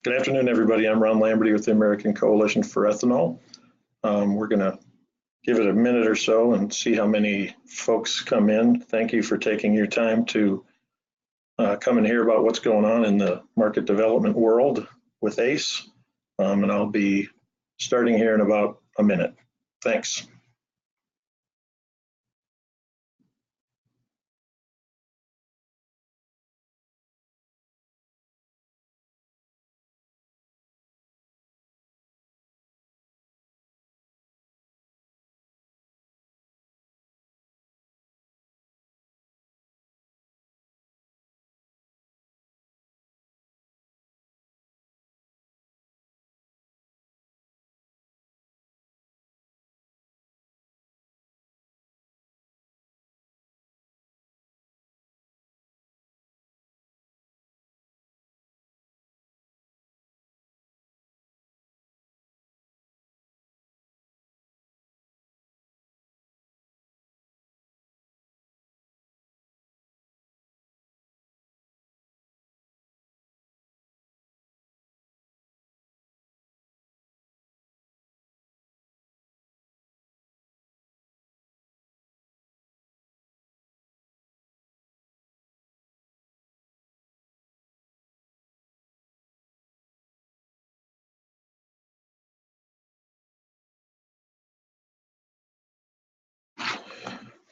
Good afternoon, everybody. I'm Ron Lamberty with the American Coalition for Ethanol. We're going to give it a minute or so and see how many folks come in. Thank you for taking your time to come and hear about what's going on in the market development world with ACE. And I'll be starting here in about a minute. Thanks.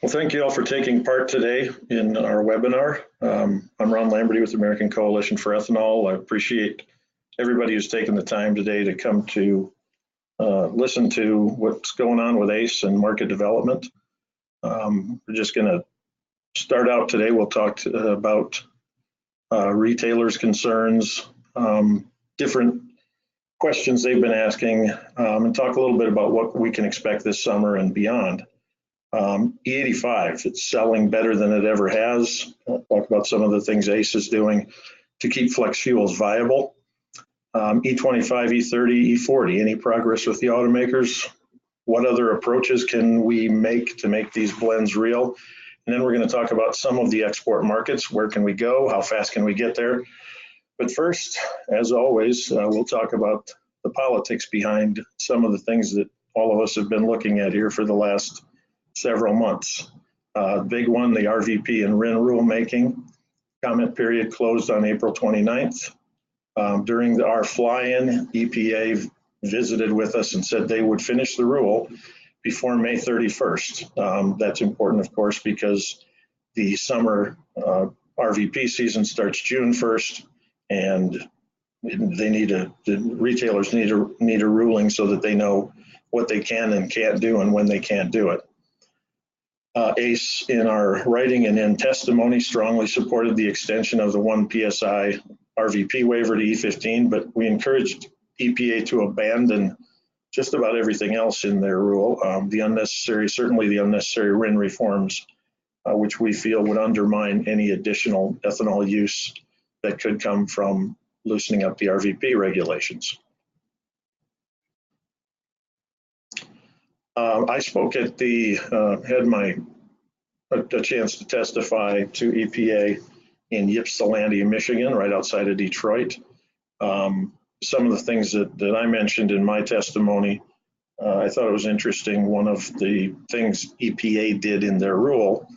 Well, thank you all for taking part today in our webinar. I'm Ron Lamberty with the American Coalition for Ethanol. I appreciate everybody who's taken the time today to come to listen to what's going on with ACE and market development. We're just going to start out today. We'll talk about retailers' concerns, different questions they've been asking, and talk a little bit about what we can expect this summer and beyond. E85, it's selling better than it ever has. I'll talk about some of the things ACE is doing to keep flex fuels viable. E25, E30, E40, any progress with the automakers? What other approaches can we make to make these blends real? And then we're going to talk about some of the export markets. Where can we go? How fast can we get there? But first, as always, we'll talk about the politics behind some of the things that all of us have been looking at here for the last several months. Big one, the RVP and RIN rulemaking. Comment period closed on April 29th. During our fly-in, EPA visited with us and said they would finish the rule before May 31st. That's important, of course, because the summer RVP season starts June 1st, and the retailers need a ruling so that they know what they can and can't do and when they can't do it. ACE, in our writing and in testimony, strongly supported the extension of the 1 PSI RVP waiver to E15, but we encouraged EPA to abandon just about everything else in their rule, certainly the unnecessary RIN reforms, which we feel would undermine any additional ethanol use that could come from loosening up the RVP regulations. I spoke at had a chance to testify to EPA in Ypsilanti, Michigan, right outside of Detroit. Some of the things that I mentioned in my testimony, I thought it was interesting. One of the things EPA did in their rule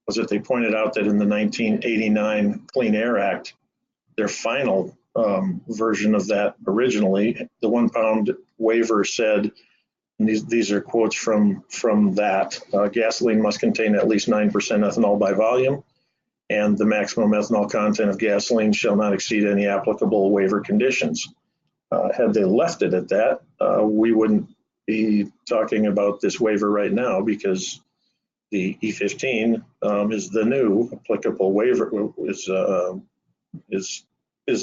was that they pointed out that in the 1989 Clean Air Act, their final version of that originally, the 1 pound waiver said, and these are quotes from that, gasoline must contain at least 9% ethanol by volume, and the maximum ethanol content of gasoline shall not exceed any applicable waiver conditions. Had they left it at that, we wouldn't be talking about this waiver right now, because the E15 is the new applicable waiver, is a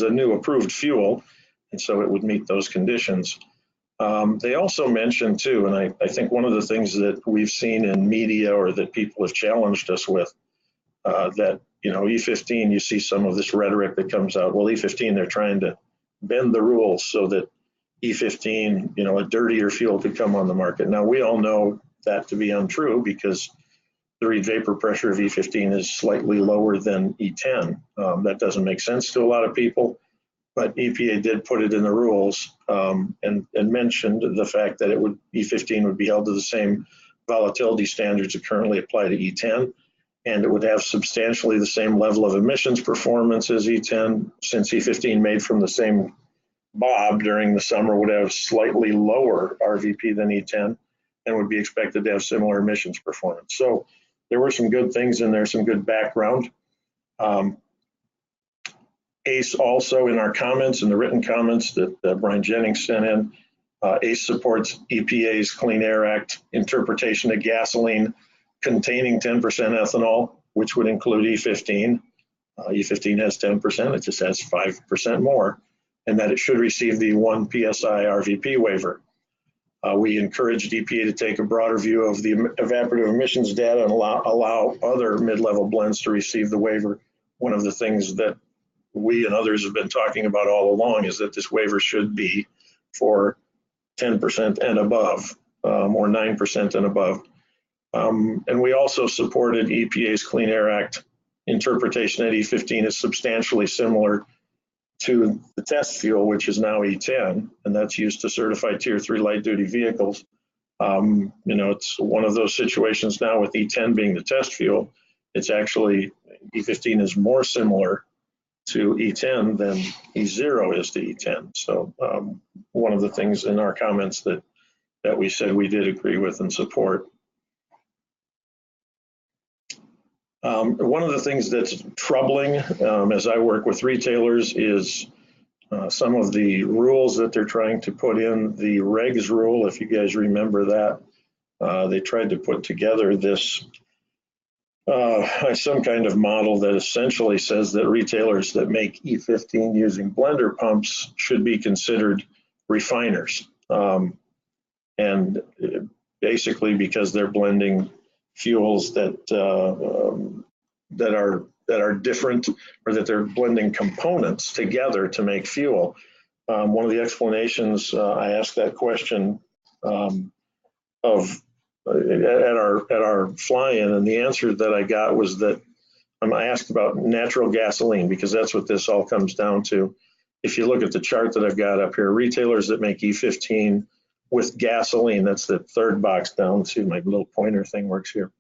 new approved fuel, and so it would meet those conditions. They also mentioned too, and I think one of the things that we've seen in media or that people have challenged us with, that, E15, you see some of this rhetoric that comes out, well, E15, they're trying to bend the rules so that E15, a dirtier fuel could come on the market. Now, we all know that to be untrue, because the read vapor pressure of E15 is slightly lower than E10. That doesn't make sense to a lot of people. but EPA did put it in the rules and mentioned the fact that E15 would be held to the same volatility standards that currently apply to E10, and it would have substantially the same level of emissions performance as E10, since E15 made from the same bob during the summer would have slightly lower RVP than E10 and would be expected to have similar emissions performance. So there were some good things in there, some good background. ACE also, in our comments, in the written comments that Brian Jennings sent in, ACE supports EPA's Clean Air Act interpretation of gasoline containing 10% ethanol, which would include E15. E15 has 10%, it just has 5% more, and that it should receive the 1 PSI RVP waiver. We encouraged EPA to take a broader view of the evaporative emissions data and allow other mid-level blends to receive the waiver. One of the things that we and others have been talking about all along is that this waiver should be for 10% and above, or 9% and above. And we also supported EPA's Clean Air Act interpretation that E15 is substantially similar to the test fuel, which is now E10, and that's used to certify Tier 3 light-duty vehicles. It's one of those situations now with E10 being the test fuel. It's actually, E15 is more similar to E10 than E0 is to E10. So one of the things in our comments that we said we did agree with and support. One of the things that's troubling as I work with retailers is some of the rules that they're trying to put in. The regs rule, if you guys remember that, they tried to put together this some kind of model that essentially says that retailers that make E15 using blender pumps should be considered refiners. And basically because they're blending fuels that are different, or that they're blending components together to make fuel. One of the explanations I asked that question at our fly-in, and the answer that I got was that I asked about natural gasoline, because that's what this all comes down to. If you look at the chart that I've got up here, retailers that make E15 with gasoline, that's the third box down. See, my little pointer thing works here.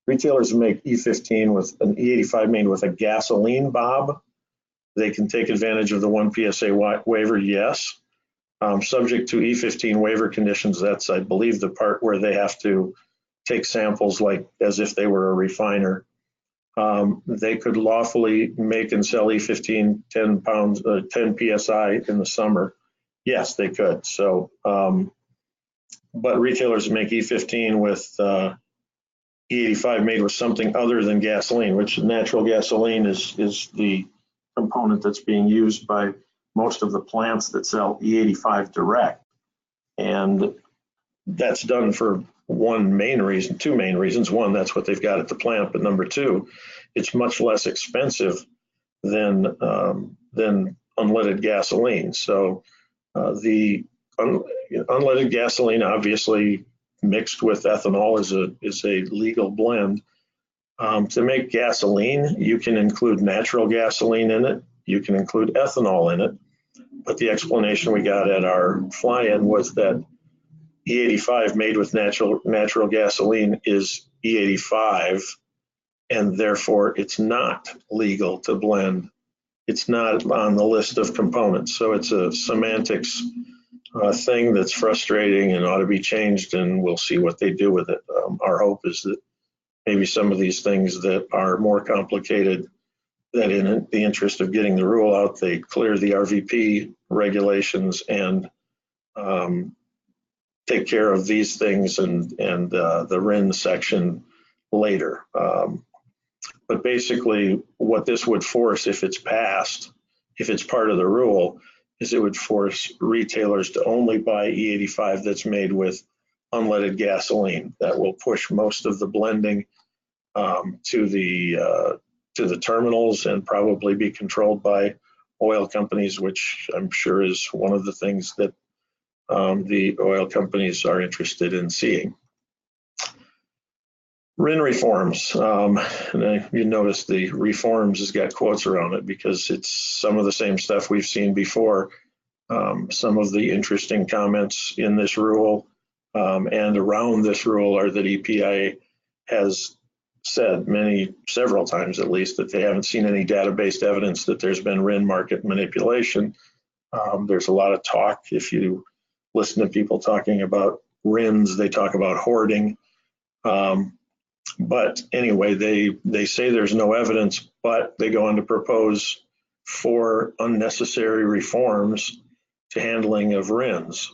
Retailers that make E15 with an E85 made with a gasoline bob, they can take advantage of the 1 PSA waiver, yes. Subject to E15 waiver conditions, that's, I believe, the part where they have to take samples like as if they were a refiner. They could lawfully make and sell E15 10 PSI in the summer. Yes, they could. So, but retailers make E15 with E85 made with something other than gasoline, which natural gasoline is the component that's being used by most of the plants that sell E85 direct. And that's done for two main reasons. One, that's what they've got at the plant, but number two, it's much less expensive than unleaded gasoline. So the unleaded gasoline, obviously mixed with ethanol, is a legal blend. To make gasoline, you can include natural gasoline in it. You can include ethanol in it. But the explanation we got at our fly-in was that E85 made with natural gasoline is E85, and therefore it's not legal to blend. It's not on the list of components. So it's a semantics thing that's frustrating and ought to be changed, and we'll see what they do with it. Our hope is that maybe some of these things that are more complicated, that in the interest of getting the rule out, they clear the RVP regulations and take care of these things and the RIN section later. But basically what this would force, if it's passed, if it's part of the rule, is it would force retailers to only buy E85 that's made with unleaded gasoline. That will push most of the blending to the terminals and probably be controlled by oil companies, which I'm sure is one of the things that the oil companies are interested in seeing. RIN reforms. You notice the reforms has got quotes around it because it's some of the same stuff we've seen before. Some of the interesting comments in this rule and around this rule are that EPA has said several times at least, that they haven't seen any data-based evidence that there's been RIN market manipulation. There's a lot of talk. If you listen to people talking about RINs, they talk about hoarding. But anyway, they say there's no evidence, but they go on to propose 4 unnecessary reforms to handling of RINs.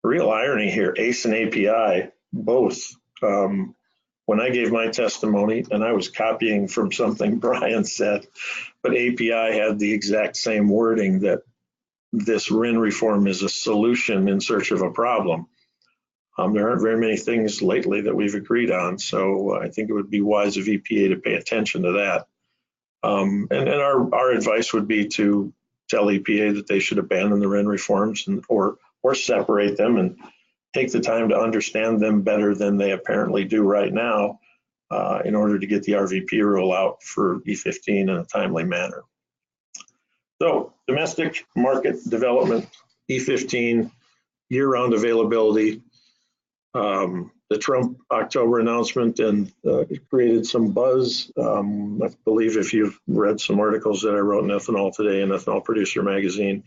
Real irony here, ACE and API, both, when I gave my testimony, and I was copying from something Brian said, but API had the exact same wording, that this RIN reform is a solution in search of a problem. There aren't very many things lately that we've agreed on, so I think it would be wise of EPA to pay attention to that. And our advice would be to tell EPA that they should abandon the RIN reforms or separate them and take the time to understand them better than they apparently do right now in order to get the RVP rule out for E15 in a timely manner. So domestic market development, E15, year-round availability. The Trump October announcement and it created some buzz. I believe if you've read some articles that I wrote in Ethanol Today and Ethanol Producer Magazine,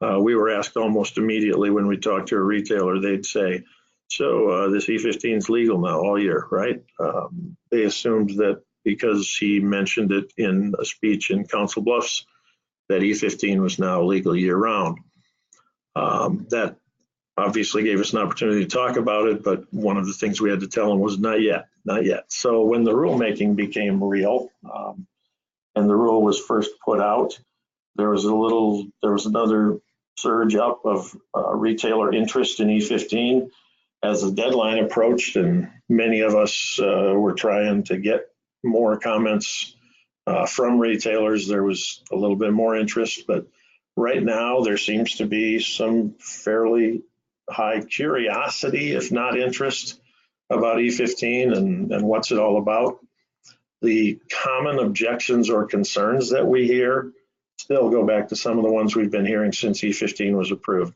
we were asked almost immediately when we talked to a retailer, they'd say, so this E15 is legal now all year, right? They assumed that because he mentioned it in a speech in Council Bluffs, that E15 was now legal year round. That obviously gave us an opportunity to talk about it, but one of the things we had to tell them was not yet, not yet. So when the rulemaking became real and the rule was first put out, there was another surge up of retailer interest in E15 as the deadline approached, and many of us were trying to get more comments from retailers. There was a little bit more interest, but right now there seems to be some fairly high curiosity, if not interest, about E15 and what's it all about. The common objections or concerns that we hear still go back to some of the ones we've been hearing since E15 was approved.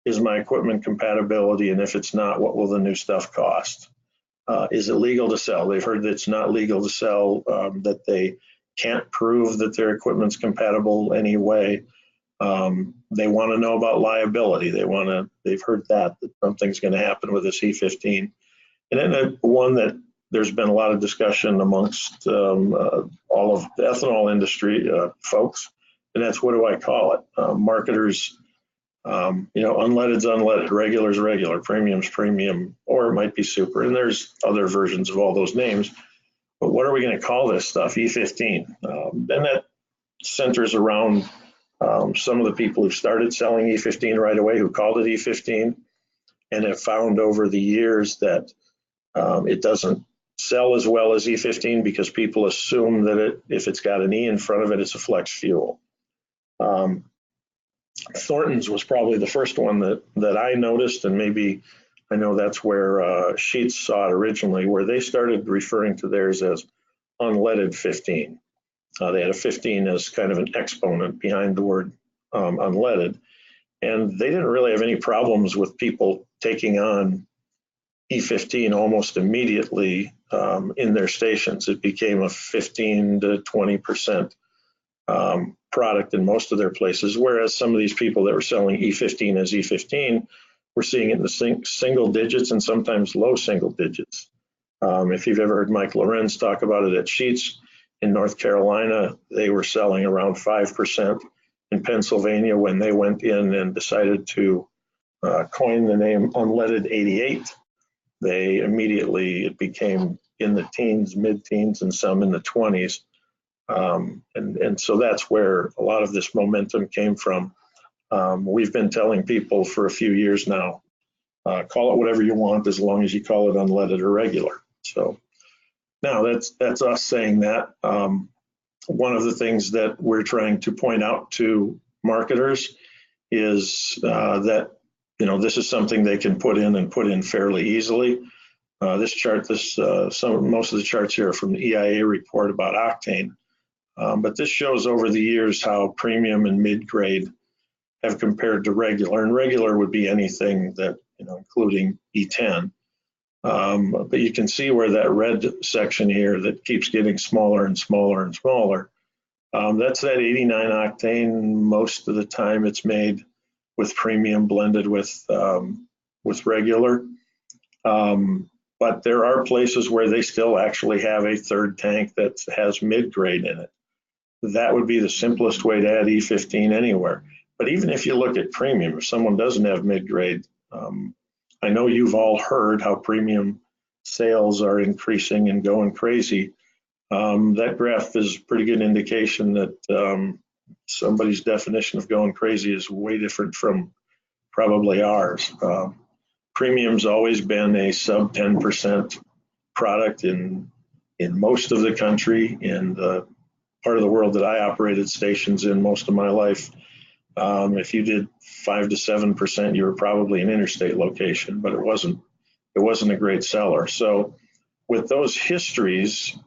Is my equipment compatibility? And if it's not, what will the new stuff cost? Is it legal to sell? They've heard that it's not legal to sell, that they can't prove that their equipment's compatible anyway. They want to know about liability. They've heard that something's going to happen with this E15. And then one that there's been a lot of discussion amongst all of the ethanol industry folks, and that's, what do I call it? Marketers, unleaded's unleaded, regular's regular, premium's premium, or it might be super. And there's other versions of all those names. But what are we going to call this stuff? E15. And that centers around some of the people who started selling E15 right away, who called it E15, and have found over the years that it doesn't sell as well as E15 because people assume that if it's got an E in front of it, it's a flex fuel. Thornton's was probably the first one that I noticed, and maybe I know that's where Sheets saw it originally, where they started referring to theirs as unleaded 15. They had a 15 as kind of an exponent behind the word unleaded, and they didn't really have any problems with people taking on E15 almost immediately in their stations. It became a 15 to 20% product in most of their places, whereas some of these people that were selling E15 as E15 were seeing it in the single digits and sometimes low single digits. If you've ever heard Mike Lorenz talk about it at Sheets in North Carolina, they were selling around 5%. In Pennsylvania, when they went in and decided to coin the name Unleaded 88, it became in the teens, mid-teens, and some in the 20s. And so that's where a lot of this momentum came from. We've been telling people for a few years now, call it whatever you want as long as you call it unleaded or regular. So now that's us saying that. One of the things that we're trying to point out to marketers is that this is something they can put in fairly easily. This chart, most of the charts here are from the EIA report about octane, but this shows over the years how premium and mid-grade have compared to regular, and regular would be anything that, including E10. But you can see where that red section here that keeps getting smaller and smaller and smaller. That's that 89 octane. Most of the time it's made with premium blended with regular. But there are places where they still actually have a third tank that has mid-grade in it. That would be the simplest way to add E15 anywhere. But even if you look at premium, if someone doesn't have mid-grade, I know you've all heard how premium sales are increasing and going crazy. That graph is a pretty good indication that somebody's definition of going crazy is way different from probably ours. Premium's always been a sub 10% product in most of the country. In the part of the world that I operated stations in most of my life, if you did 5 to 7%, you were probably an interstate location, but it wasn't a great seller. So with those histories,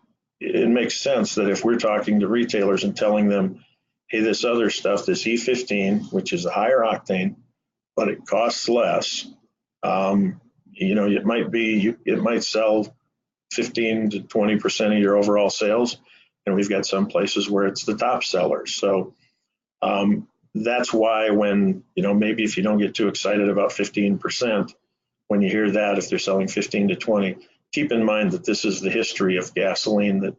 it makes sense that if we're talking to retailers and telling them, hey, this other stuff, this E15, which is a higher octane, but it costs less, it might sell 15 to 20% of your overall sales, and we've got some places where it's the top seller. So that's why when, maybe if you don't get too excited about 15%, when you hear that, if they're selling 15 to 20, keep in mind that this is the history of gasoline that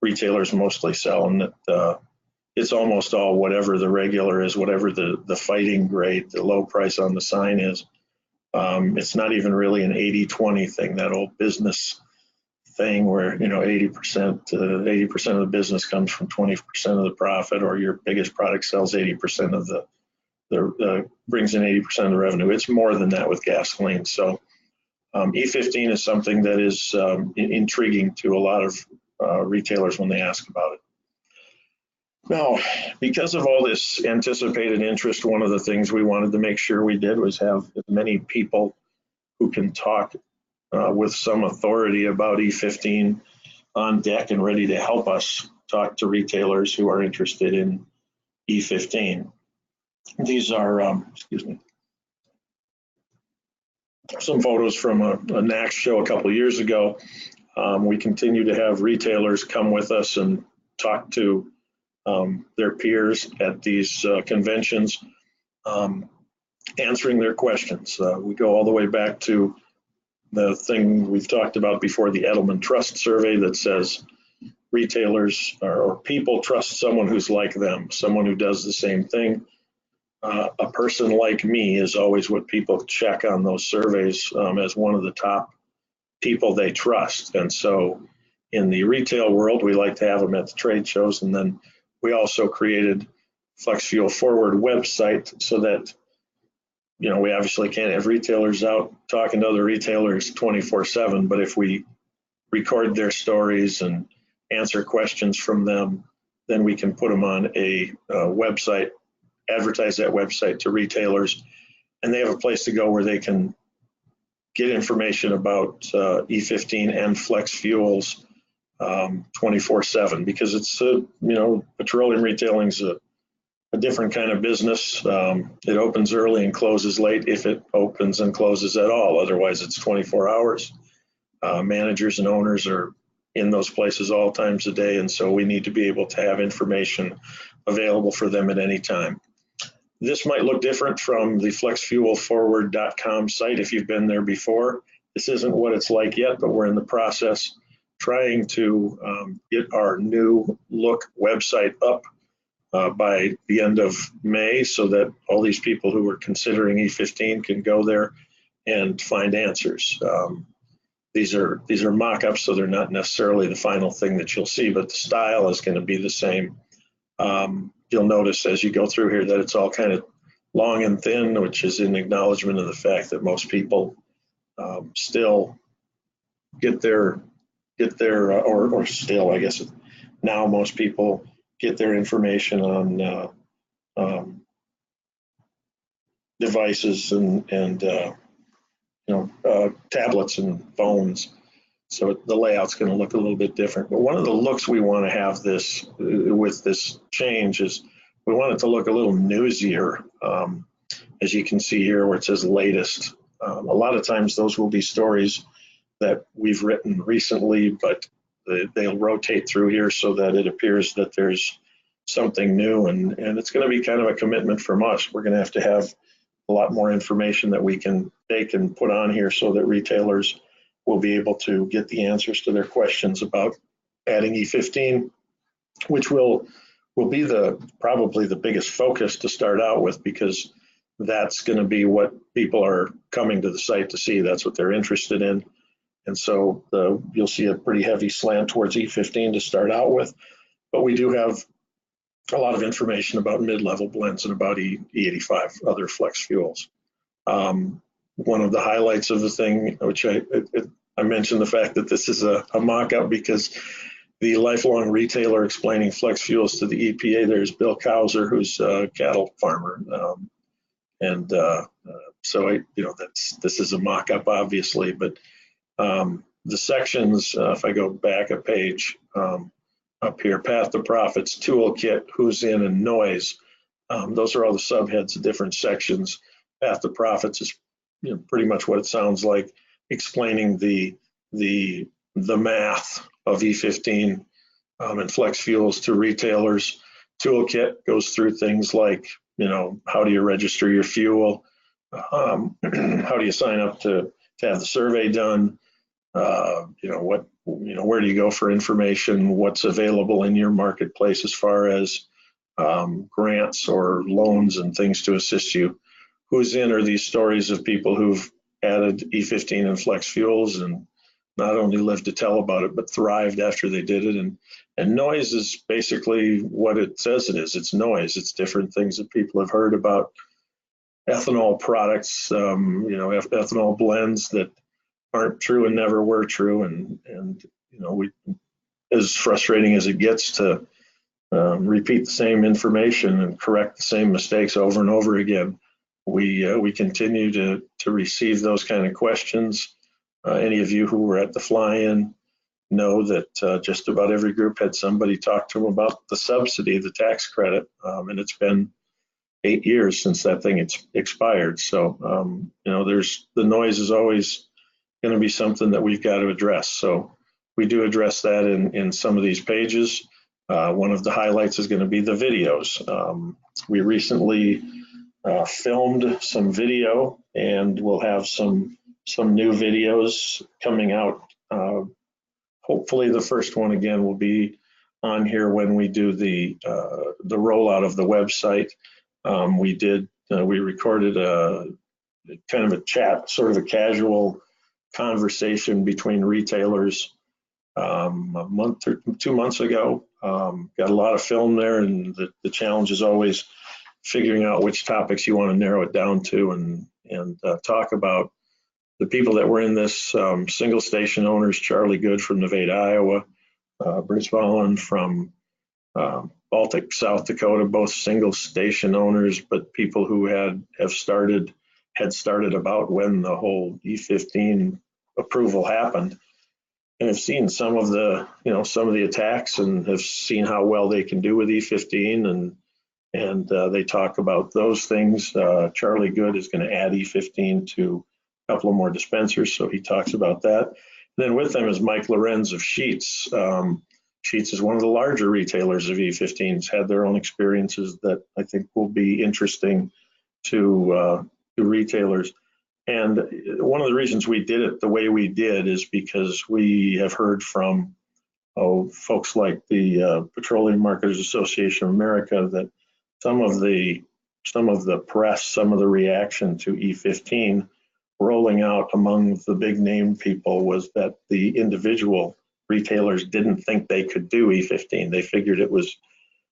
retailers mostly sell, and that it's almost all whatever the regular is, whatever the fighting grade, the low price on the sign is. It's not even really an 80-20 thing, that old business thing where 80% of the business comes from 20% of the profit, or your biggest product sells 80% of the brings in 80% of the revenue. It's more than that with gasoline. So E15 is something that is intriguing to a lot of retailers when they ask about it. Now, because of all this anticipated interest, one of the things we wanted to make sure we did was have as many people who can talk with some authority about E15 on deck and ready to help us talk to retailers who are interested in E15. These are, some photos from a NACS show a couple of years ago. We continue to have retailers come with us and talk to their peers at these conventions, answering their questions. We go all the way back to the thing we've talked about before, the Edelman Trust Survey, that says retailers or people trust someone who's like them, someone who does the same thing. A person like me is always what people check on those surveys as one of the top people they trust. And so in the retail world, we like to have them at the trade shows. And then we also created Flex Fuel Forward website so that, we obviously can't have retailers out talking to other retailers 24/7, but if we record their stories and answer questions from them, then we can put them on a website, advertise that website to retailers, and they have a place to go where they can get information about E15 and flex fuels 24/7, because it's petroleum retailing is a different kind of business. It opens early and closes late, if it opens and closes at all. Otherwise, it's 24 hours. Managers and owners are in those places all times a day, and so we need to be able to have information available for them at any time. This might look different from the flexfuelforward.com site if you've been there before. This isn't what it's like yet, but we're in the process trying to get our new look website up by the end of May, so that all these people who are considering E15 can go there and find answers. These are mock-ups, so they're not necessarily the final thing that you'll see, but the style is going to be the same. You'll notice as you go through here that it's all kind of long and thin, which is in acknowledgement of the fact that most people still get their or still, I guess now most people get their information on devices and tablets and phones. So the layout's going to look a little bit different. But one of the looks we want to have this with this change is we want it to look a little newsier. As you can see here where it says latest. A lot of times those will be stories that we've written recently, but they'll rotate through here so that it appears that there's something new, and it's going to be kind of a commitment from us. We're going to have a lot more information that we can take and put on here so that retailers will be able to get the answers to their questions about adding E15, which will be probably the biggest focus to start out with, because that's going to be what people are coming to the site to see. That's what they're interested in. And so you'll see a pretty heavy slant towards E15 to start out with, but we do have a lot of information about mid-level blends and about E85, other flex fuels. One of the highlights of the thing, which I mentioned the fact that this is a mock-up because the lifelong retailer explaining flex fuels to the EPA, there's Bill Cowser, who's a cattle farmer. So this is a mock-up, obviously, but the sections, if I go back a page up here, Path to Profits, Toolkit, Who's In, and Noise. Those are all the subheads of different sections. Path to Profits is pretty much what it sounds like, explaining the math of E15 and flex fuels to retailers. Toolkit goes through things like, how do you register your fuel? How do you sign up to have the survey done? Where do you go for information? What's available in your marketplace as far as grants or loans and things to assist you? Who's In are these stories of people who've added E15 and flex fuels and not only lived to tell about it, but thrived after they did it. And Noise is basically what it says it is. It's noise. It's different things that people have heard about ethanol products, ethanol blends that aren't true and never were true. And we, as frustrating as it gets to repeat the same information and correct the same mistakes over and over again, we continue to receive those kind of questions. Any of you who were at the fly-in know that just about every group had somebody talk to them about the subsidy, the tax credit, and it's been 8 years since that thing expired. So, there's the noise is always going to be something that we've got to address. So we do address that in some of these pages. One of the highlights is going to be the videos. We recently filmed some video, and we'll have some new videos coming out. Hopefully the first one again will be on here when we do the rollout of the website. We recorded a kind of a chat, sort of a casual conversation between retailers a month or 2 months ago. Got a lot of film there, and the challenge is always figuring out which topics you want to narrow it down to and talk about. The people that were in this, single station owners, Charlie Good from Nevada, Iowa, Bruce Vollen from Baltic, South Dakota, both single station owners, but people who had started about when the whole E15 approval happened, and have seen some of the attacks and have seen how well they can do with E15, and they talk about those things. Charlie Good is going to add E15 to a couple of more dispensers, so he talks about that. And then with them is Mike Lorenz of Sheets. Sheets is one of the larger retailers of E15s, had their own experiences that I think will be interesting to retailers. And one of the reasons we did it the way we did is because we have heard from folks like the Petroleum Marketers Association of America that some of the press, some of the reaction to E15 rolling out among the big name people was that the individual retailers didn't think they could do E15. They figured it was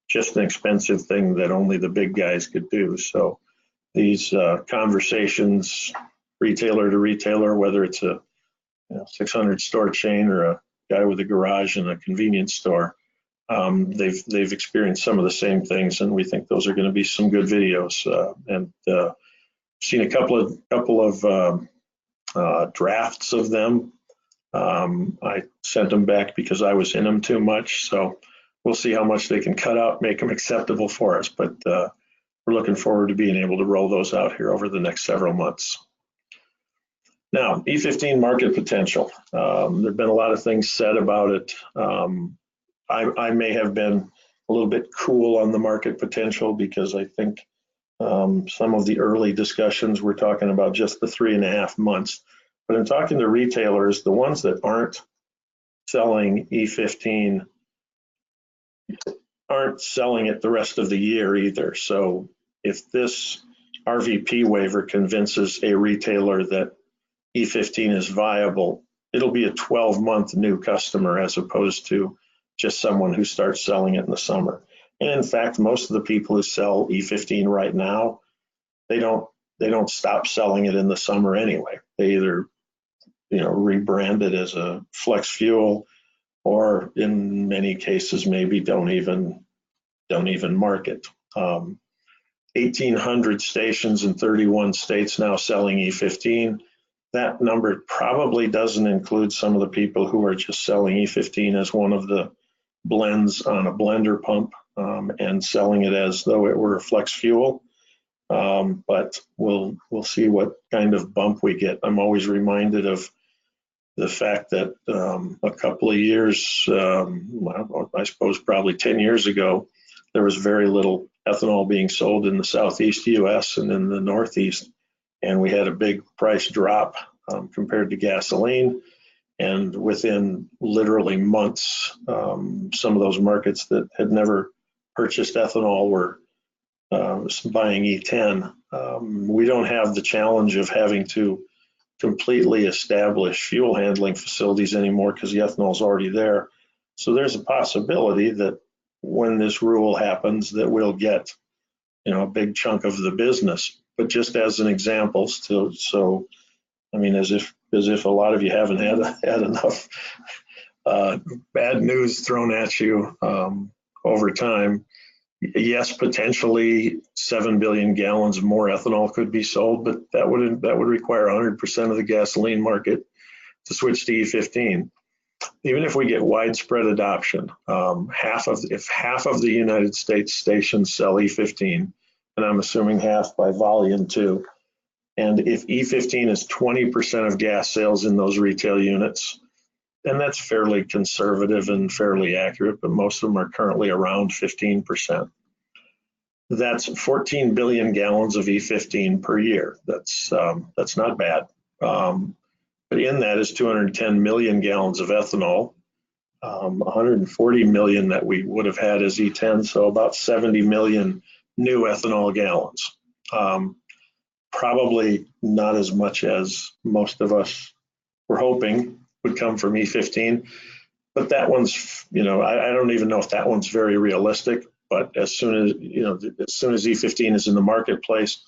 just an expensive thing that only the big guys could do. So these conversations, retailer to retailer, whether it's a 600 store chain or a guy with a garage and a convenience store, they've experienced some of the same things, and we think those are going to be some good videos. And seen a couple of drafts of them. I sent them back because I was in them too much. So we'll see how much they can cut out, make them acceptable for us. But we're looking forward to being able to roll those out here over the next several months. Now, E15 market potential. There have been a lot of things said about it. I may have been a little bit cool on the market potential because I think some of the early discussions were talking about just the 3.5 months. But in talking to retailers, the ones that aren't selling E15 aren't selling it the rest of the year either. So if this RVP waiver convinces a retailer that E15 is viable, it'll be a 12-month new customer as opposed to just someone who starts selling it in the summer. And in fact, most of the people who sell E15 right now, they don't stop selling it in the summer anyway. They either rebrand it as a flex fuel, or in many cases maybe don't even market. 1,800 stations in 31 states now selling E15. That number probably doesn't include some of the people who are just selling E15 as one of the blends on a blender pump and selling it as though it were a flex fuel. But we'll see what kind of bump we get. I'm always reminded of the fact that a couple of years, well, I suppose probably 10 years ago, there was very little ethanol being sold in the Southeast US and in the Northeast. And we had a big price drop compared to gasoline. And within literally months, some of those markets that had never purchased ethanol were buying E10. We don't have the challenge of having to completely establish fuel handling facilities anymore because the ethanol is already there. So there's a possibility that when this rule happens that we'll get a big chunk of the business. But just as an example, so I mean, as if a lot of you haven't had enough bad news thrown at you over time. Yes, potentially 7 billion gallons more ethanol could be sold, but that would require 100% of the gasoline market to switch to E15. Even if we get widespread adoption, if half of the United States stations sell E15, and I'm assuming half by volume too, and if E15 is 20% of gas sales in those retail units, then that's fairly conservative and fairly accurate, but most of them are currently around 15%. That's 14 billion gallons of E15 per year. That's not bad. But in that is 210 million gallons of ethanol, 140 million that we would have had as E10, so about 70 million new ethanol gallons. Probably not as much as most of us were hoping would come from E15, but that one's, I don't even know if that one's very realistic, but as soon as E15 is in the marketplace,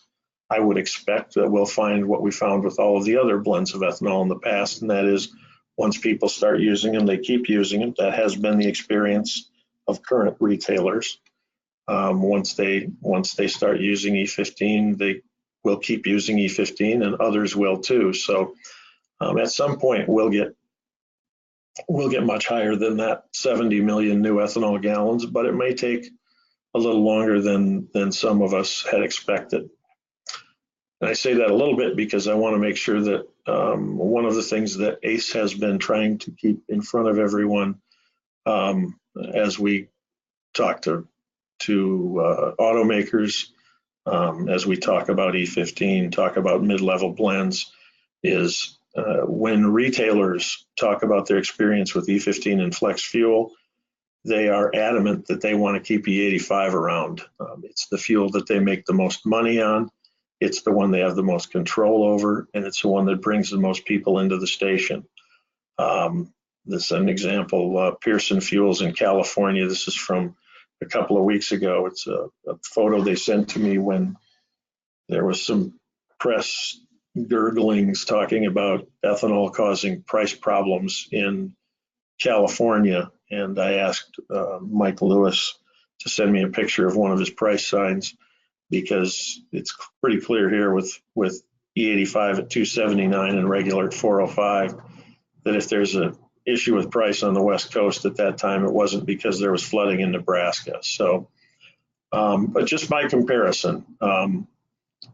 I would expect that we'll find what we found with all of the other blends of ethanol in the past, and that is once people start using them, they keep using them. That has been the experience of current retailers. Once they start using E15, they will keep using E15, and others will too. So at some point, we'll get much higher than that 70 million new ethanol gallons, but it may take a little longer than some of us had expected. And I say that a little bit because I want to make sure that one of the things that ACE has been trying to keep in front of everyone as we talk to automakers, as we talk about E15, talk about mid-level blends, is when retailers talk about their experience with E15 and flex fuel, they are adamant that they want to keep E85 around. It's the fuel that they make the most money on. It's the one they have the most control over, and it's the one that brings the most people into the station. This is an example, Pearson Fuels in California. This is from a couple of weeks ago. It's a photo they sent to me when there was some press gurglings talking about ethanol causing price problems in California. And I asked Mike Lewis to send me a picture of one of his price signs, because it's pretty clear here with E85 at 279 and regular at 405, that if there's an issue with price on the West Coast at that time, it wasn't because there was flooding in Nebraska. So, but just by comparison, the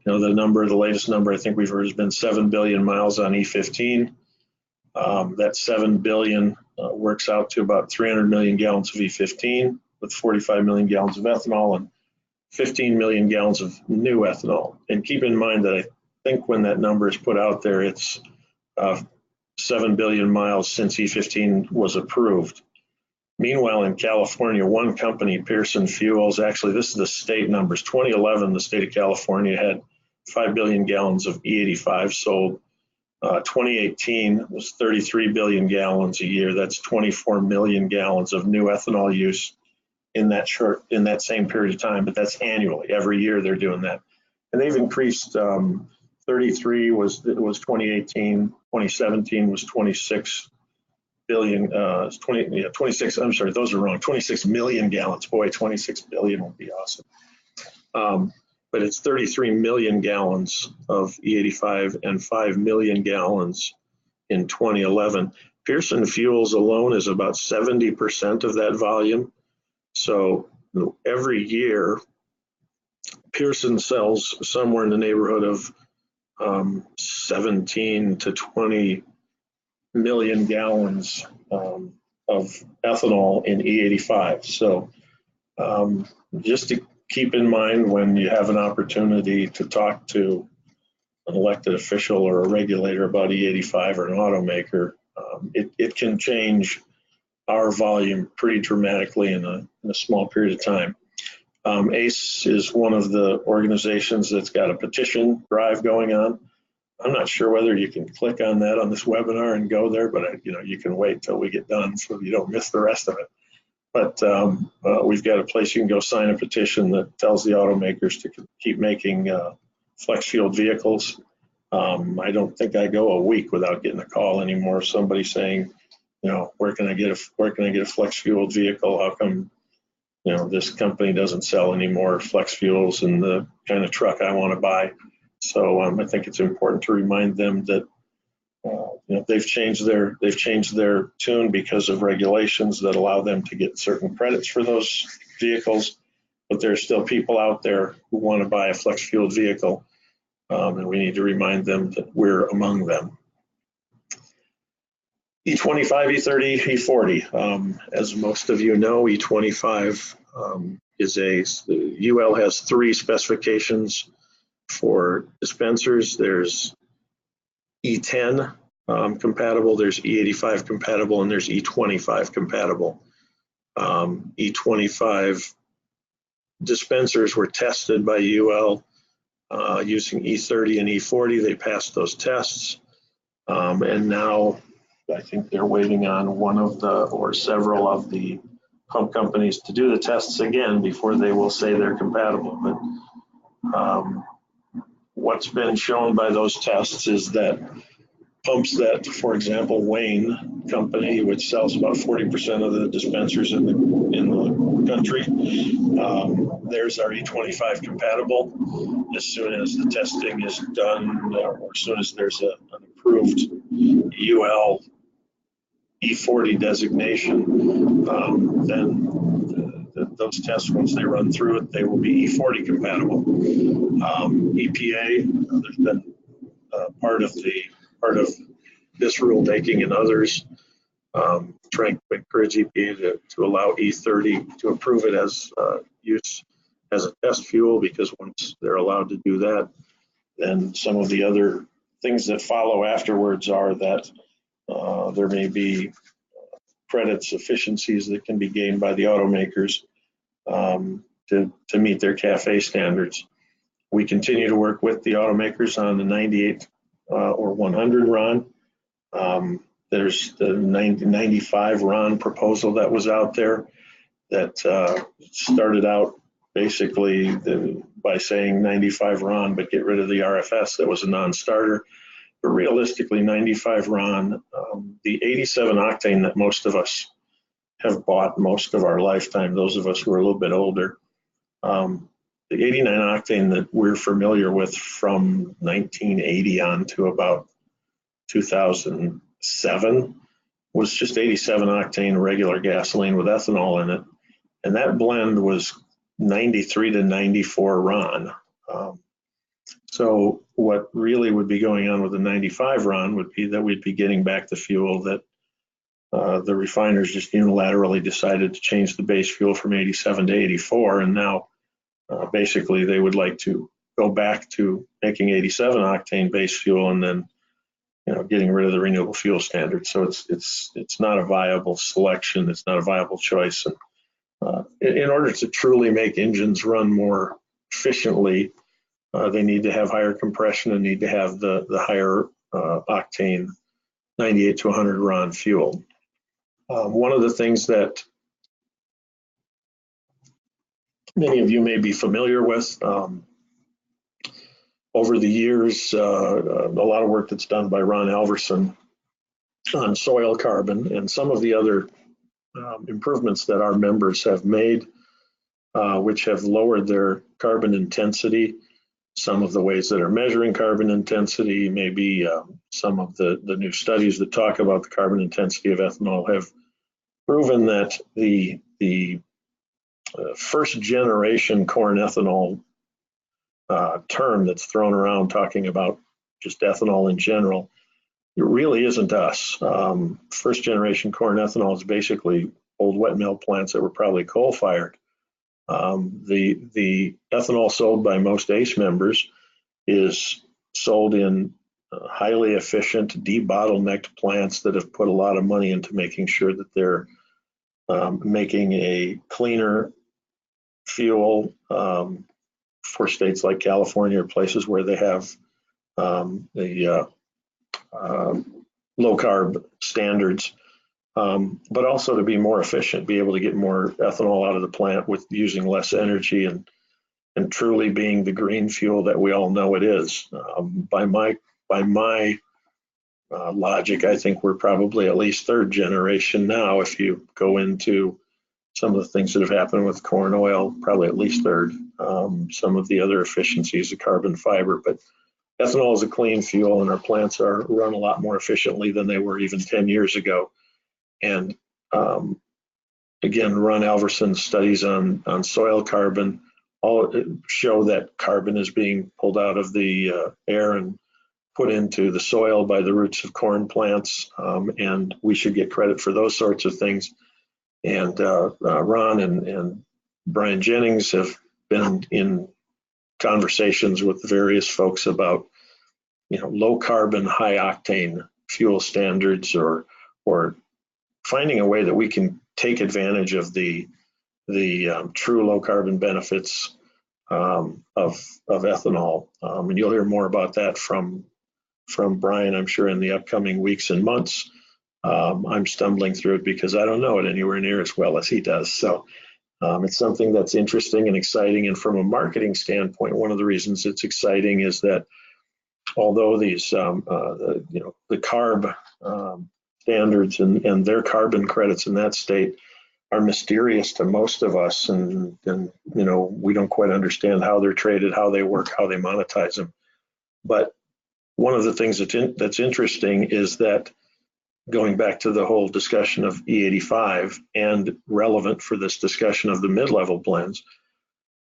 latest number I think we've heard has been 7 billion miles on E15. That 7 billion works out to about 300 million gallons of E15 with 45 million gallons of ethanol and 15 million gallons of new ethanol. And keep in mind that I think when that number is put out there, it's 7 billion miles since E15 was approved. Meanwhile, in California, one company, Pearson Fuels, actually this is the state numbers, 2011, the state of California had 5 billion gallons of E85 sold. 2018 was 33 billion gallons a year. That's 24 million gallons of new ethanol use in that same period of time, but that's annually. Every year they're doing that. And they've increased 33 was 2018, 2017 was 26 billion, 26, I'm sorry, those are wrong, 26 million gallons. Boy, 26 billion would be awesome. But it's 33 million gallons of E85 and 5 million gallons in 2011. Pearson Fuels alone is about 70% of that volume. So every year, Pearson sells somewhere in the neighborhood of 17 to 20 million gallons of ethanol in E85. So just to keep in mind when you have an opportunity to talk to an elected official or a regulator about E85 or an automaker, it can change our volume pretty dramatically in a small period of time. ACE is one of the organizations that's got a petition drive going on. I'm not sure whether you can click on that on this webinar and go there, but you can wait till we get done so you don't miss the rest of it. But we've got a place you can go sign a petition that tells the automakers to keep making flex fueled vehicles. I don't think I go a week without getting a call anymore. Somebody saying, where can I get a flex fueled vehicle? How come, this company doesn't sell any more flex fuels and the kind of truck I want to buy? So I think it's important to remind them that they've changed their tune because of regulations that allow them to get certain credits for those vehicles, but there's still people out there who want to buy a flex fueled vehicle, and we need to remind them that we're among them. E25, E30, E40. As most of you know, E25 UL has 3 specifications for dispensers. There's E10 compatible, there's E85 compatible, and there's E25 compatible. E25 dispensers were tested by UL using E30 and E40. They passed those tests, and now I think they're waiting on one of or several of the pump companies to do the tests again before they will say they're compatible. But what's been shown by those tests is that pumps that, for example, Wayne Company, which sells about 40% of the dispensers in the country, theirs are E25 compatible. As soon as the testing is done, or as soon as there's an approved UL E40 designation, then those tests, once they run through it, they will be E40 compatible. EPA, there's been part of this rulemaking and others trying to encourage EPA to allow E30 to approve it as use as a test fuel, because once they're allowed to do that, then some of the other things that follow afterwards are that there may be credits, efficiencies that can be gained by the automakers to meet their CAFE standards. We continue to work with the automakers on the 98 or 100 RON. There's the 95 RON proposal that was out there that started out basically by saying 95 RON, but get rid of the RFS. That was a non-starter. But realistically, 95 RON, the 87 octane that most of us have bought most of our lifetime, those of us who are a little bit older, the 89 octane that we're familiar with from 1980 on to about 2007 was just 87 octane regular gasoline with ethanol in it. And that blend was 93 to 94 RON. So what really would be going on with the 95 RON would be that we'd be getting back the fuel that the refiners just unilaterally decided to change the base fuel from 87 to 84. And now basically they would like to go back to making 87 octane base fuel and then getting rid of the renewable fuel standard. So it's not a viable selection. It's not a viable choice. And in order to truly make engines run more efficiently, they need to have higher compression and need to have the higher octane 98 to 100 RON fuel. One of the things that many of you may be familiar with, over the years, a lot of work that's done by Ron Alverson on soil carbon and some of the other improvements that our members have made, which have lowered their carbon intensity. Some of the ways that are measuring carbon intensity, maybe some of the new studies that talk about the carbon intensity of ethanol have proven that the first generation corn ethanol term that's thrown around talking about just ethanol in general, it really isn't us. First generation corn ethanol is basically old wet mill plants that were probably coal fired. The ethanol sold by most ACE members is sold in highly efficient, debottlenecked plants that have put a lot of money into making sure that they're making a cleaner fuel for states like California or places where they have the low carb standards. But also to be more efficient, be able to get more ethanol out of the plant with using less energy and truly being the green fuel that we all know it is. By my logic, I think we're probably at least third generation now. If you go into some of the things that have happened with corn oil, probably at least third. Some of the other efficiencies of carbon fiber, but ethanol is a clean fuel and our plants are run a lot more efficiently than they were even 10 years ago. And again, Ron Alverson's studies on soil carbon all show that carbon is being pulled out of the air and put into the soil by the roots of corn plants, and we should get credit for those sorts of things. And Ron and Brian Jennings have been in conversations with various folks about low carbon, high octane fuel standards, or finding a way that we can take advantage of the true low carbon benefits of ethanol. And you'll hear more about that from Brian, I'm sure, in the upcoming weeks and months. I'm stumbling through it because I don't know it anywhere near as well as he does. So it's something that's interesting and exciting. And from a marketing standpoint, one of the reasons it's exciting is that although these the CARB standards and their carbon credits in that state are mysterious to most of us, and we don't quite understand how they're traded, how they work, how they monetize them. But one of the things that's interesting is that, going back to the whole discussion of E85 and relevant for this discussion of the mid-level blends,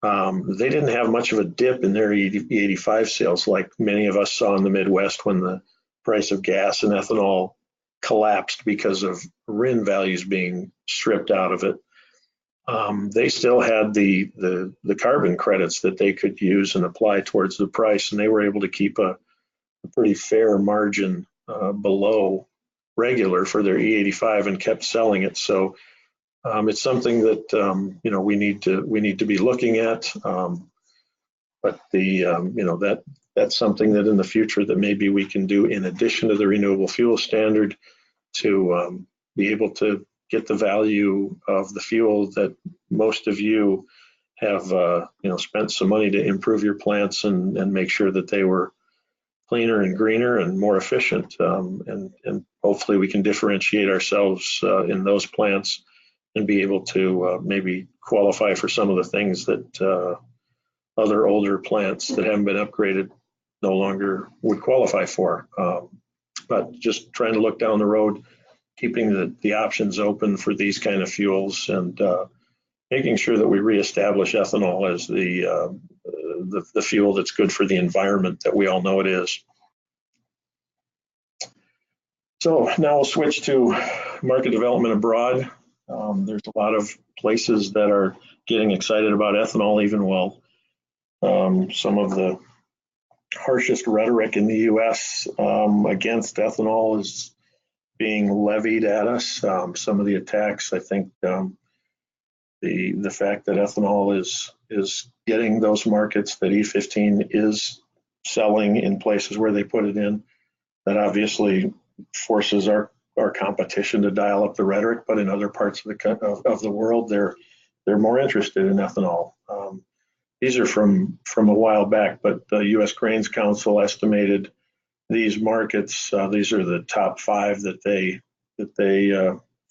they didn't have much of a dip in their E85 sales like many of us saw in the Midwest when the price of gas and ethanol collapsed because of RIN values being stripped out of it. They still had the carbon credits that they could use and apply towards the price, and they were able to keep a pretty fair margin below regular for their E85 and kept selling it. So it's something that we need to be looking at. But that's something that in the future that maybe we can do in addition to the renewable fuel standard to be able to get the value of the fuel that most of you have spent some money to improve your plants and make sure that they were cleaner and greener and more efficient, and hopefully we can differentiate ourselves in those plants and be able to maybe qualify for some of the things that other older plants that haven't been upgraded no longer would qualify for. But just trying to look down the road, keeping the options open for these kind of fuels, and making sure that we reestablish ethanol as the fuel that's good for the environment that we all know it is. So now we'll switch to market development abroad. There's a lot of places that are getting excited about ethanol, even while some of the harshest rhetoric in the U.S. Against ethanol is being levied at us. Some of the attacks, I think, the fact that ethanol is getting those markets that E15 is selling in places where they put it in, that obviously forces our competition to dial up the rhetoric. But in other parts of the world, they're more interested in ethanol. These are from a while back, but the U.S. Grains Council estimated these markets. These are the top 5 that they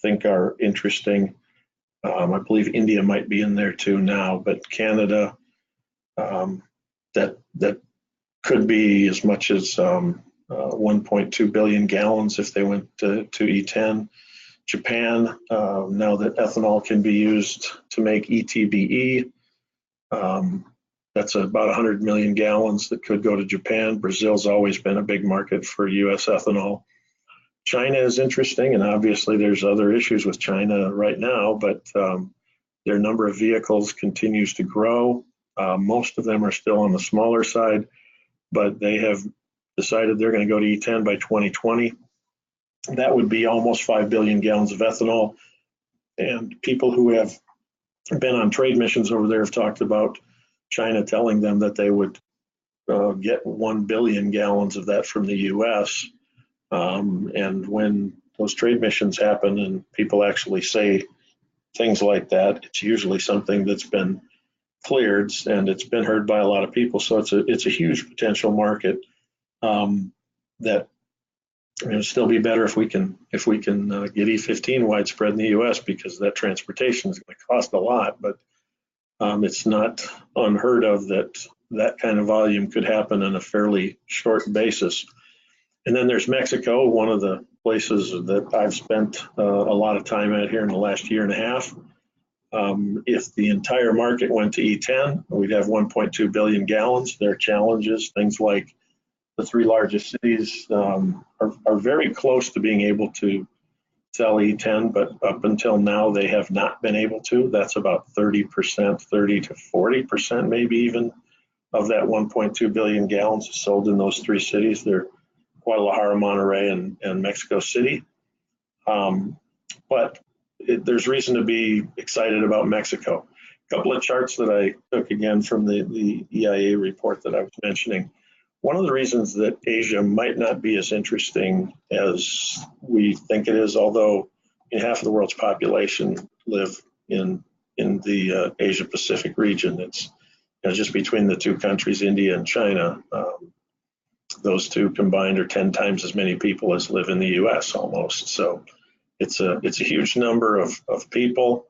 think are interesting. I believe India might be in there too now, but Canada, that could be as much as 1.2 billion gallons if they went to E10. Japan, now that ethanol can be used to make ETBE, that's about 100 million gallons that could go to Japan. Brazil's always been a big market for U.S. ethanol. China is interesting, and obviously there's other issues with China right now, but their number of vehicles continues to grow. Most of them are still on the smaller side, but they have decided they're going to go to E10 by 2020. That would be almost 5 billion gallons of ethanol. And people who have been on trade missions over there have talked about China telling them that they would get 1 billion gallons of that from the U.S. And when those trade missions happen and people actually say things like that, it's usually something that's been cleared and it's been heard by a lot of people. So it's a huge potential market that it'll still be better if we can get E15 widespread in the U.S. because that transportation is going to cost a lot, but it's not unheard of that kind of volume could happen on a fairly short basis. And then there's Mexico, one of the places that I've spent a lot of time at here in the last year and a half. If the entire market went to E10, we'd have 1.2 billion gallons. There are challenges, things like the 3 largest cities are very close to being able to sell E10, but up until now they have not been able to. That's about 30%, 30 to 40% maybe even of that 1.2 billion gallons is sold in those 3 cities. They're Guadalajara, Monterrey, and Mexico City. But there's reason to be excited about Mexico. A couple of charts that I took again from the EIA report that I was mentioning. One of the reasons that Asia might not be as interesting as we think it is, although half of the world's population live in the Asia Pacific region. It's just between the 2 countries, India and China. Those 2 combined are 10 times as many people as live in the U.S. almost. So it's a huge number of people.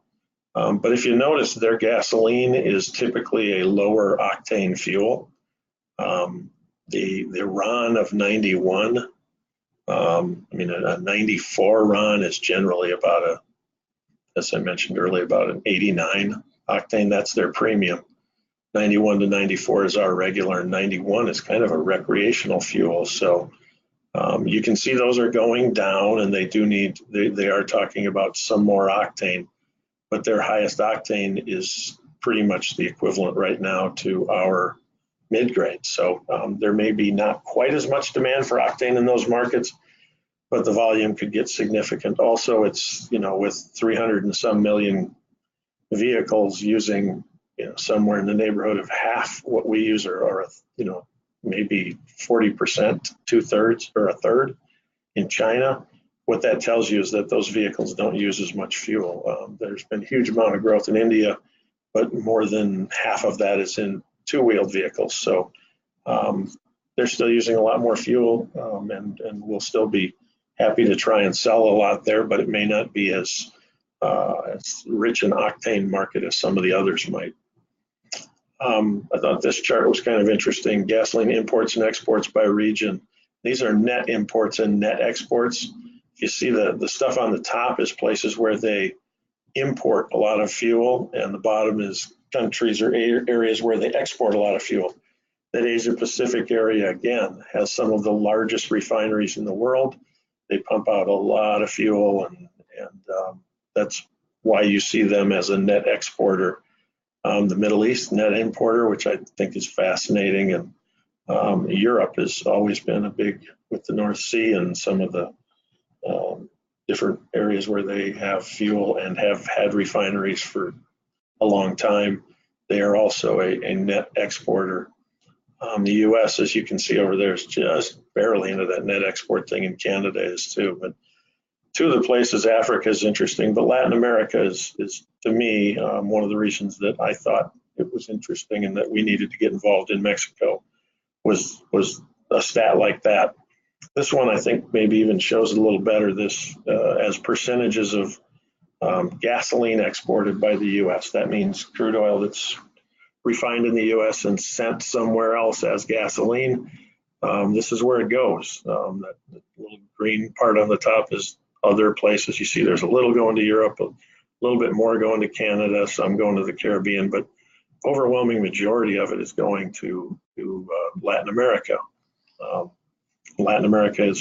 But if you notice, their gasoline is typically a lower octane fuel. The RON of 91, a 94 RON is generally about as I mentioned earlier, about an 89 octane. That's their premium. 91 to 94 is our regular, and 91 is kind of a recreational fuel. So you can see those are going down, and they are talking about some more octane, but their highest octane is pretty much the equivalent right now to our mid-grade. So there may be not quite as much demand for octane in those markets, but the volume could get significant. Also, it's, with 300 and some million vehicles using, somewhere in the neighborhood of half what we use, or maybe 40%, 2/3 or a third in China. What that tells you is that those vehicles don't use as much fuel. There's been a huge amount of growth in India, but more than half of that is in 2-wheeled vehicles. So they're still using a lot more fuel, and we'll still be happy to try and sell a lot there, but it may not be as rich an octane market as some of the others might. I thought this chart was kind of interesting. Gasoline imports and exports by region. These are net imports and net exports. You see the stuff on the top is places where they import a lot of fuel, and the bottom is countries or areas where they export a lot of fuel. That Asia Pacific area, again, has some of the largest refineries in the world. They pump out a lot of fuel, and that's why you see them as a net exporter. The Middle East, net importer, which I think is fascinating. And Europe has always been a big, with the North Sea and some of the different areas where they have fuel and have had refineries for a long time. They are also a net exporter. The US, as you can see over there, is just barely into that net export thing, and Canada is too. But two of the places, Africa is interesting, but Latin America is to me, one of the reasons that I thought it was interesting and that we needed to get involved in Mexico was a stat like that. This one, I think, maybe even shows a little better this as percentages of gasoline exported by the U.S. That means crude oil that's refined in the U.S. and sent somewhere else as gasoline. This is where it goes. That little green part on the top is other places. You see there's a little going to Europe, a little bit more going to Canada, some going to the Caribbean, but overwhelming majority of it is going to Latin America. Latin America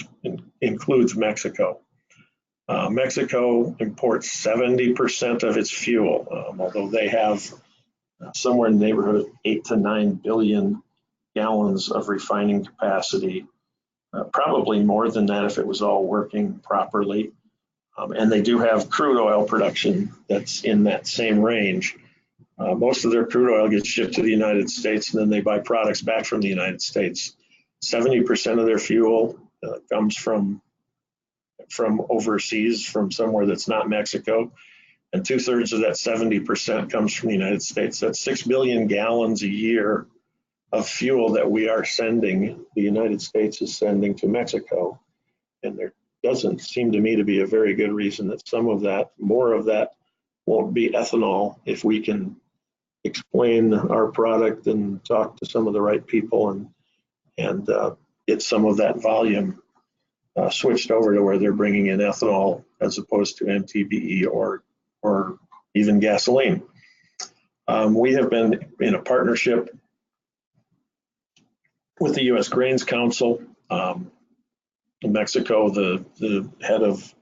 includes Mexico. Mexico imports 70% of its fuel, although they have somewhere in the neighborhood of 8 to 9 billion gallons of refining capacity, probably more than that if it was all working properly. And they do have crude oil production that's in that same range. Most of their crude oil gets shipped to the United States, and then they buy products back from the United States. 70% of their fuel comes from overseas, from somewhere that's not Mexico, and 2/3 of that 70% comes from the United States. That's 6 billion gallons a year of fuel that we are sending, the United States is sending to Mexico. And there doesn't seem to me to be a very good reason that some of that, more of that, won't be ethanol if we can explain our product and talk to some of the right people and get some of that volume switched over to where they're bringing in ethanol as opposed to MTBE or even gasoline. We have been in a partnership with the U.S. Grains Council. In Mexico, the head of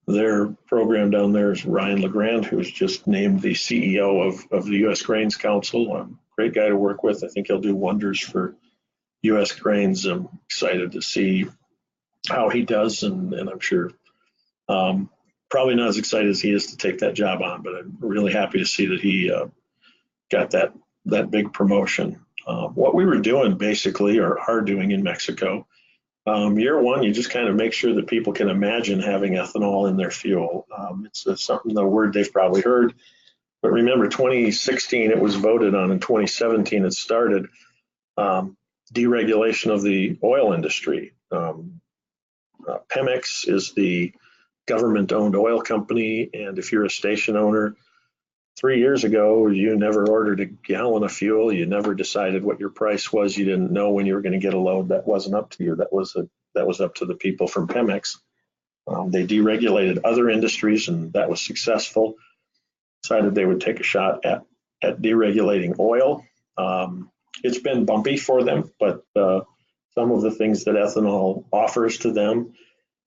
their program down there is Ryan LeGrand, who's just named the CEO of the U.S. Grains Council. Great guy to work with. I think he'll do wonders for U.S. grains. I'm excited to see how he does, and I'm sure probably not as excited as he is to take that job on, but I'm really happy to see that he got that big promotion. What we were doing basically, or are doing in Mexico, year one, you just kind of make sure that people can imagine having ethanol in their fuel. It's something, the word they've probably heard, but remember 2016 it was voted on, in 2017 it started. Deregulation of the oil industry. Pemex is the government-owned oil company, and if you're a station owner, 3 years ago, you never ordered a gallon of fuel. You never decided what your price was. You didn't know when you were going to get a load. That wasn't up to you. That was up to the people from Pemex. They deregulated other industries, and that was successful. Decided they would take a shot at deregulating oil. It's been bumpy for them, but some of the things that ethanol offers to them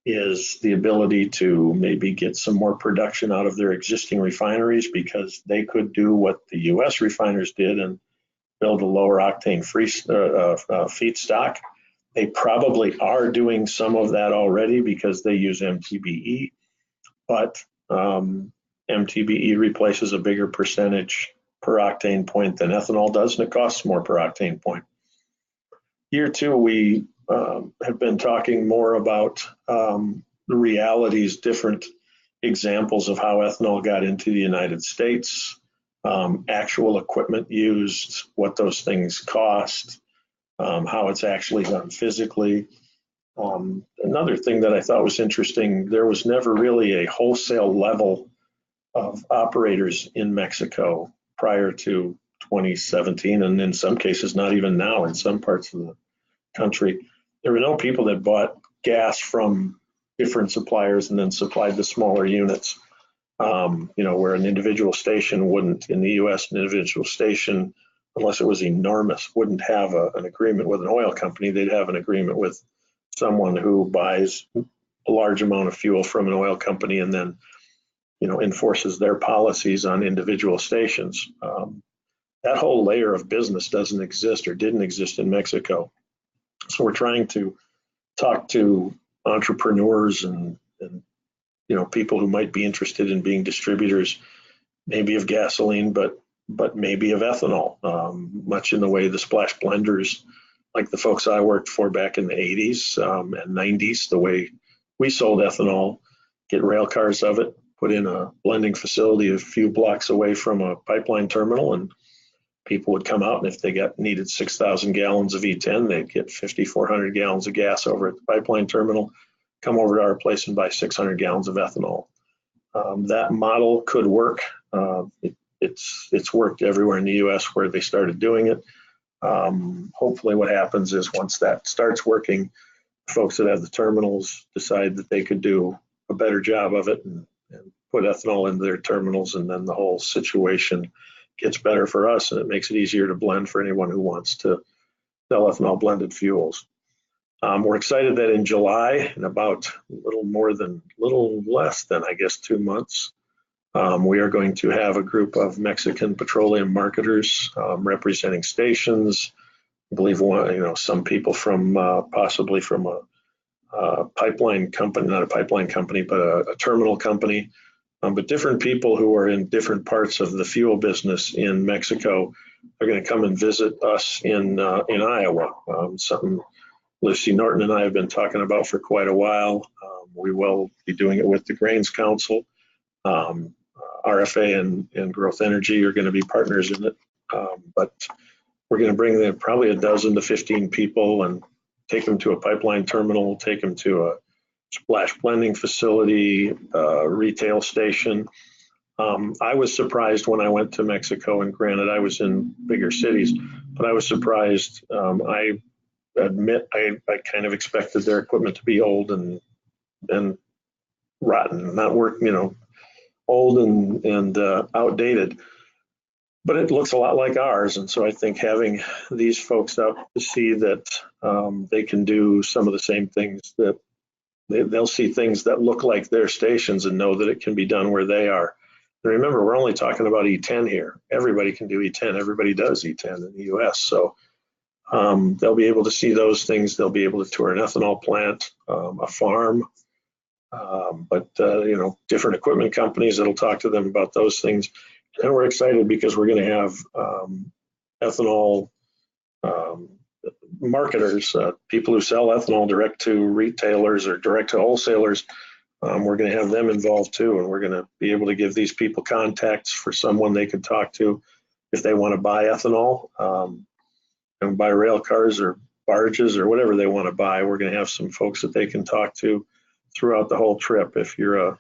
is the ability to maybe get some more production out of their existing refineries, because they could do what the U.S. refiners did and build a lower octane feedstock. They probably are doing some of that already because they use MTBE, but MTBE replaces a bigger percentage per octane point than ethanol does, and it costs more per octane point. Year two, we have been talking more about the realities, different examples of how ethanol got into the United States, actual equipment used, what those things cost, how it's actually done physically. Another thing that I thought was interesting, there was never really a wholesale level of operators in Mexico prior to 2017, and in some cases, not even now in some parts of the country. There were no people that bought gas from different suppliers and then supplied the smaller units. Where an individual station wouldn't, in the US, an individual station, unless it was enormous, wouldn't have an agreement with an oil company. They'd have an agreement with someone who buys a large amount of fuel from an oil company and then, enforces their policies on individual stations. That whole layer of business doesn't exist or didn't exist in Mexico. So we're trying to talk to entrepreneurs and people who might be interested in being distributors, maybe of gasoline, but maybe of ethanol, much in the way the splash blenders, like the folks I worked for back in the 80s and 90s, the way we sold ethanol, get rail cars of it, put in a blending facility a few blocks away from a pipeline terminal, and people would come out, and if they needed 6,000 gallons of E10, they'd get 5,400 gallons of gas over at the pipeline terminal, come over to our place and buy 600 gallons of ethanol. That model could work. It's worked everywhere in the U.S. where they started doing it. Hopefully what happens is once that starts working, folks that have the terminals decide that they could do a better job of it and put ethanol into their terminals, and then the whole situation gets better for us, and it makes it easier to blend for anyone who wants to sell ethanol blended fuels. We're excited that in July, in about a little less than, I guess, 2 months, we are going to have a group of Mexican petroleum marketers representing stations. I believe some people from possibly from a pipeline company, not a pipeline company, but a terminal company. But different people who are in different parts of the fuel business in Mexico are going to come and visit us in Iowa. Something Lucy Norton and I have been talking about for quite a while. We will be doing it with the Grains Council. RFA and Growth Energy are going to be partners in it. But we're going to bring probably a dozen to 15 people and take them to a pipeline terminal, take them to a splash blending facility, retail station. I was surprised when I went to Mexico, and granted I was in bigger cities, but I was surprised. I admit I kind of expected their equipment to be old and rotten, not work, old and outdated. But it looks a lot like ours, and so I think having these folks out to see that they can do some of the same things, that they'll see things that look like their stations and know that it can be done where they are. And remember, we're only talking about E10 here. Everybody can do E10. Everybody does E10 in the U.S. So they'll be able to see those things. They'll be able to tour an ethanol plant, a farm, but different equipment companies that'll talk to them about those things. And we're excited because we're going to have ethanol marketers, people who sell ethanol direct to retailers or direct to wholesalers. We're going to have them involved too, and we're going to be able to give these people contacts for someone they could talk to if they want to buy ethanol and buy rail cars or barges or whatever they want to buy. We're going to have some folks that they can talk to throughout the whole trip. If you're a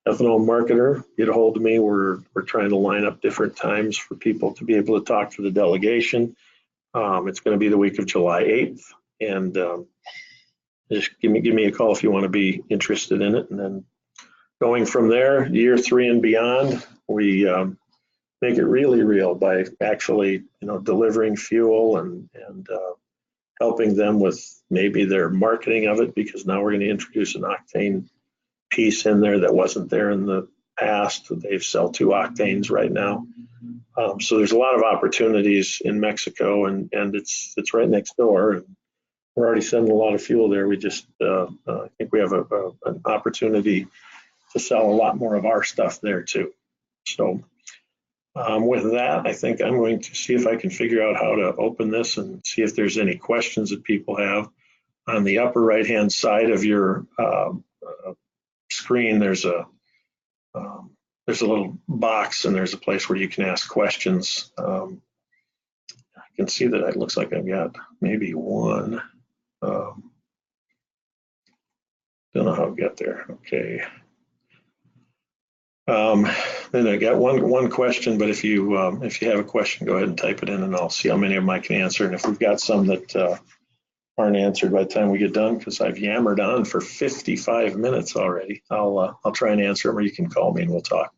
ethanol marketer, get a hold of me. We're trying to line up different times for people to be able to talk to the delegation. It's going to be the week of July 8th, and just give me a call if you want to be interested in it. And then going from there, year 3 and beyond, we make it really real by actually delivering fuel and helping them with maybe their marketing of it, because now we're going to introduce an octane piece in there that wasn't there in the past. They sell 2 octanes right now. So there's a lot of opportunities in Mexico, and it's right next door. And we're already sending a lot of fuel there. We just I think we have an opportunity to sell a lot more of our stuff there too. So with that, I think I'm going to see if I can figure out how to open this and see if there's any questions that people have. On the upper right-hand side of your screen, there's a little box, and there's a place where you can ask questions. I can see that it looks like I've got maybe one. Don't know how to get there. Okay. Um, then I got one question, but if you have a question, go ahead and type it in, and I'll see how many of them I can answer. And if we've got some that aren't answered by the time we get done, because I've yammered on for 55 minutes already, I'll try and answer them, or you can call me and we'll talk.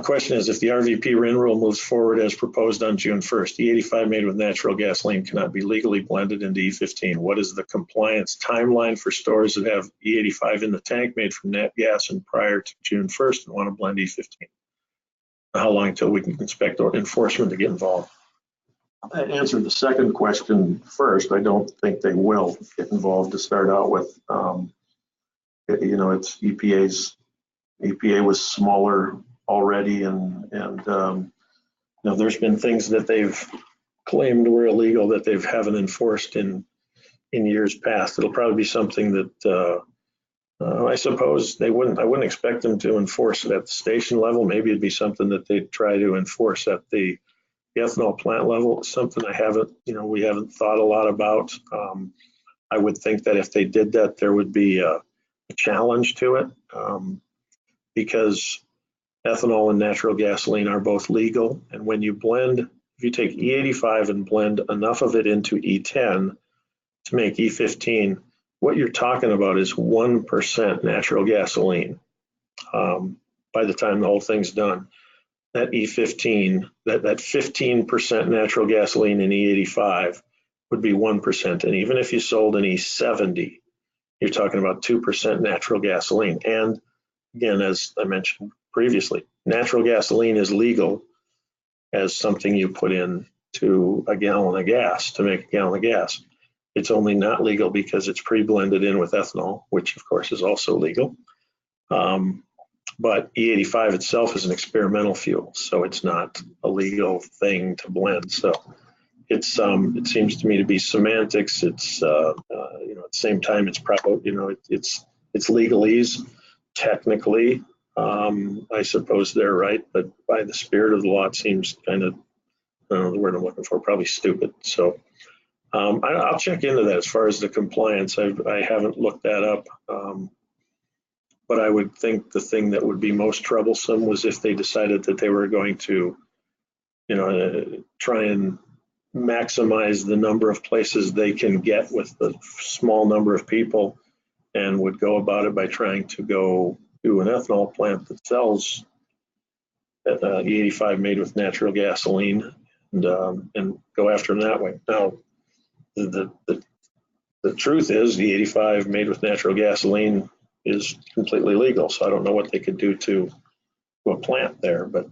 Question is, if the RVP RIN rule moves forward as proposed on June 1st, E85 made with natural gasoline cannot be legally blended into E15. What is the compliance timeline for stores that have E85 in the tank made from nat gas and prior to June 1st and want to blend E15? How long until we can expect enforcement to get involved? I answered the second question first. I don't think they will get involved to start out with. It's EPA was smaller already, and there's been things that they've claimed were illegal that they haven't enforced in years past. It'll probably be something that I suppose I wouldn't expect them to enforce it at the station level. Maybe it'd be something that they'd try to enforce at the ethanol plant level. It's something we haven't thought a lot about. I would think that if they did that, there would be a challenge to it, because ethanol and natural gasoline are both legal. And when you blend, if you take E85 and blend enough of it into E10 to make E15, what you're talking about is 1% natural gasoline by the time the whole thing's done. That E15, that 15% natural gasoline in E85 would be 1%. And even if you sold an E70, you're talking about 2% natural gasoline. And again, as I mentioned previously, natural gasoline is legal as something you put in to a gallon of gas to make a gallon of gas. It's only not legal because it's pre-blended in with ethanol, which of course is also legal. But E85 itself is an experimental fuel, so it's not a legal thing to blend. So it seems to me to be semantics. It's at the same time it's probably it's legalese technically. I suppose they're right, but by the spirit of the law, it seems kind of, I don't know the word I'm looking for, probably stupid. So I'll check into that as far as the compliance. I haven't looked that up. But I would think the thing that would be most troublesome was if they decided that they were going to, try and maximize the number of places they can get with the small number of people, and would go about it by trying to go to an ethanol plant that sells E85 made with natural gasoline, and go after them that way. Now, the truth is, the E85 made with natural gasoline is completely legal, so I don't know what they could do to a plant there. But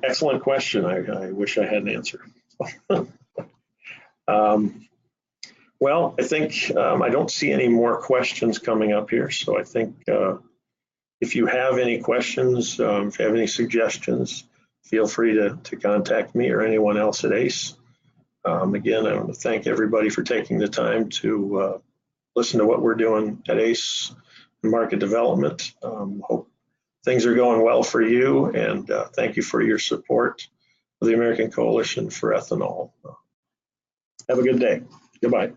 excellent question. I wish I had an answer. Well, I think I don't see any more questions coming up here, so I think if you have any questions, if you have any suggestions, feel free to contact me or anyone else at ACE. Again, I want to thank everybody for taking the time to listen to what we're doing at ACE Market Development. Hope things are going well for you, and thank you for your support of the American Coalition for Ethanol. Have a good day. Goodbye.